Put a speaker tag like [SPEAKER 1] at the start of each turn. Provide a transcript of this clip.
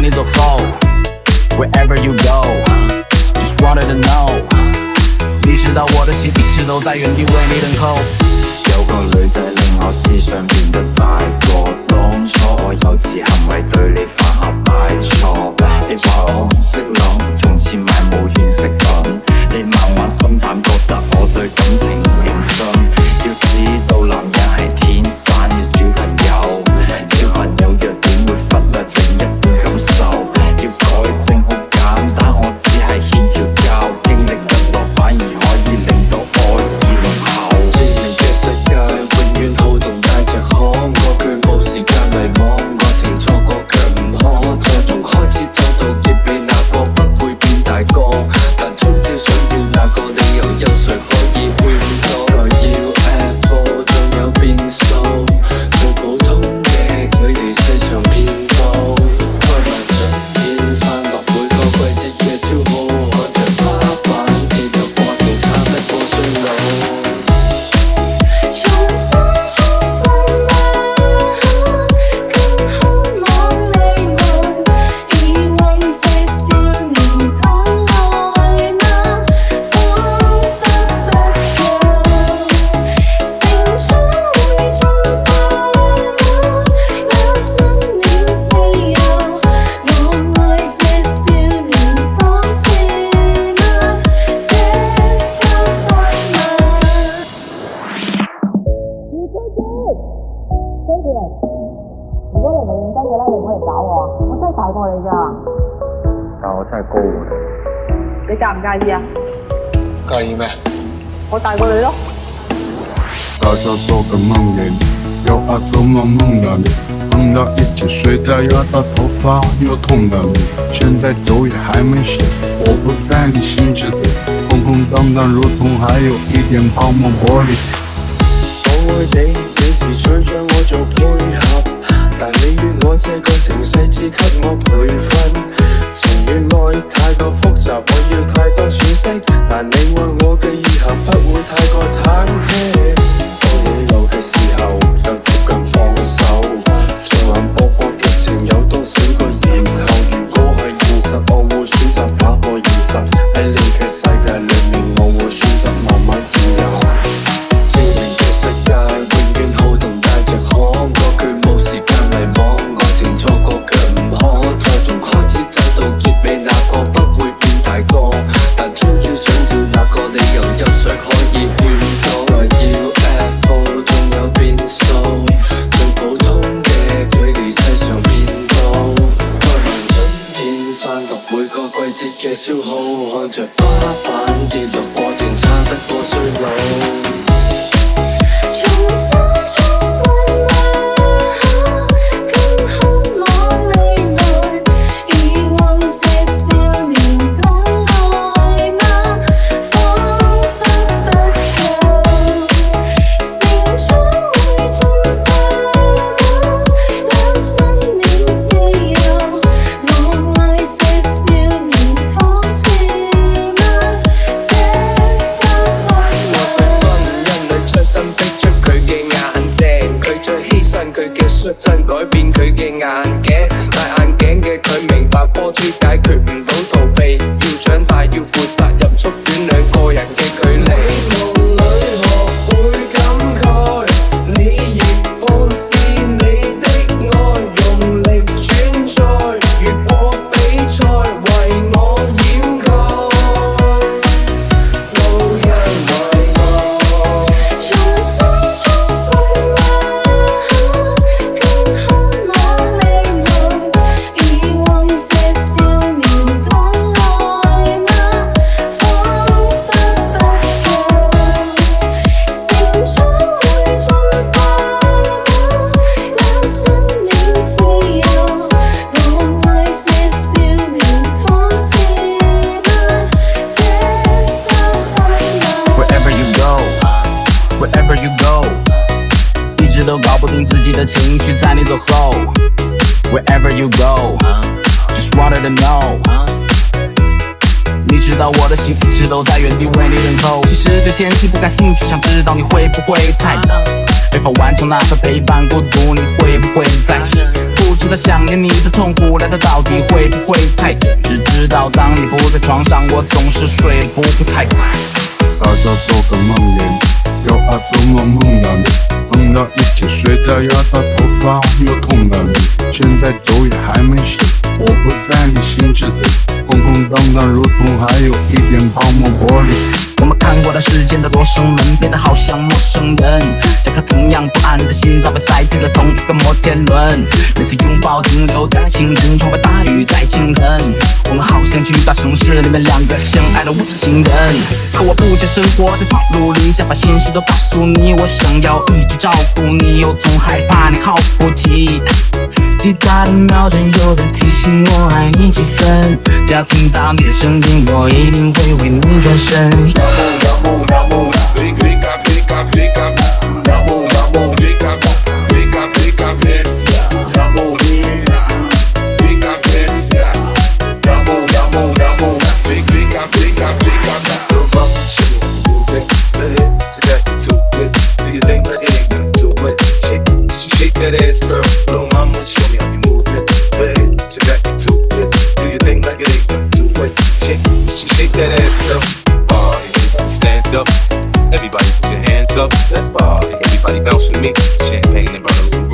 [SPEAKER 1] 你走后 Wherever you go Just wanted to know 你知道我的心一直都在原地为你等候。
[SPEAKER 2] 有個女仔令我思想變得大個，當初我幼稚行為對你犯下大錯。你話我唔識諗，用錢買冇認識品，你慢慢心淡，覺得我對感情唔認真。要知道男人係天生嘅小朋友，小朋友弱點會忽略另一半感受。要改正好簡單，我只係欠條教，經歷得多反而可以令到愛意濃厚。知名嘅世界永遠好動帶着可愛，佢冇時間迷惘，愛情錯過卻唔可再從開始走到結尾，那個不會變大個，但衝跳想跳那個理由有誰可以勸阻？來要 F4 仲有變數，最普通嘅距離世上遍佈，開埋春天散落每個季節嘅消耗，看着花瓣跌落過程差得過衰老。
[SPEAKER 3] 重新出發嗎？更渴望未來，以往這少年懂愛嗎？彷彿不夠，成長會進化嗎？有信念自由，我愛這少年方式嗎？這分開嗎？
[SPEAKER 4] 跟住嚟，如果你唔係認真嘅咧，你唔好嚟搞我啊！我真係大過你㗎，
[SPEAKER 2] 但我真係高過你，
[SPEAKER 4] 你介唔介意啊？
[SPEAKER 5] 介意咩？
[SPEAKER 4] 我大過你咯。
[SPEAKER 6] 大家做個夢給你，有愛做夢夢到你，碰到一起睡覺壓到頭髮又痛到你，現在酒也還沒醒，我不在你心之內，空空蕩蕩如同還有一點泡沫玻璃。
[SPEAKER 7] 我愛你，你時想將我做配合，但你與我這個情勢只給我培訓。情與愛太過複雜，我要太多喘息，但你愛我嘅意合不會太過忐忑。到你路嘅時候，又接近放手，再玩播放劇情有多少個然後？如果係現實，我會選擇打破現實，喺你嘅世界裏面，我會選擇慢慢自由。知名嘅世界永遠好動帶着可愛，佢冇時間迷惘，愛情錯過卻唔可再從開始走到結尾，那個不會變大個，但衝跳想跳那個理由有誰可以勸阻？來要 F4 仲有變數，最普通嘅距離世上遍佈，開埋春天散落每個季節嘅消耗，看着花瓣跌落過程差得過衰老。
[SPEAKER 3] 重新出發嗎？更渴望未來，以往這少年懂愛嗎？彷彿不夠，成長會進化嗎？有信念自由，我愛這少年方式嗎？這分開嗎？
[SPEAKER 7] 因女出身逼出佢嘅眼睛，佢再犧牲佢嘅率真，改變佢嘅眼鏡。戴眼鏡嘅佢明白波珠解決唔到逃避，要長大要負責任，縮短兩個人嘅距離。夢裏學會感慨，你亦放肆你的愛，用力轉載，越過比賽為我掩蓋。路人為我。
[SPEAKER 3] 重新出發嗎？更渴望未來，以往這少年懂愛嗎？彷彿不夠，成長會進化嗎？有信念自由，我愛這少年方式嗎？這分開嗎？
[SPEAKER 1] Wherever you go Wherever you go 一直都搞不定自己的情緒在你走後 Wherever you go Just wanted to know 你知道我的心一直都在原地為你等候。其實對天氣不感興趣，想知道你會不會太冷，沒法完成那份陪伴孤獨，你會不會在意？不知道想念你的痛苦来的到底会不会太准，只知道当你不在床上，我总是睡不会太快。
[SPEAKER 6] 大家做个梦魇，有啊做梦梦到你，梦到一起睡到压到头发又痛到你，现在昼夜还没醒，我不在你心之里，空空荡荡如同还有一点泡沫玻璃。
[SPEAKER 1] 我们看过的世间的罗生门，变得好像陌生人。两颗同样不安的心脏被塞进了同一个摩天轮。每次拥抱停留在清晨，窗外大雨在惊人。我们好像巨大城市里面两个相爱的无情人。可我不想生活在套路里，想把心事都告诉你。我想要一直照顾你，又总害怕你靠不起。滴答的秒针又在提醒我爱你几分，只要听到你的声音，我一定会为你转身。
[SPEAKER 5] That ass, girl, little mama, show me how you move it. Wait, she got you too good. Do your thing like it ain't nothing to it. Shake that ass, girl. Party, everybody stand up. Everybody put your hands up. Let's party. Everybody bounce with me. Champagne and bottles of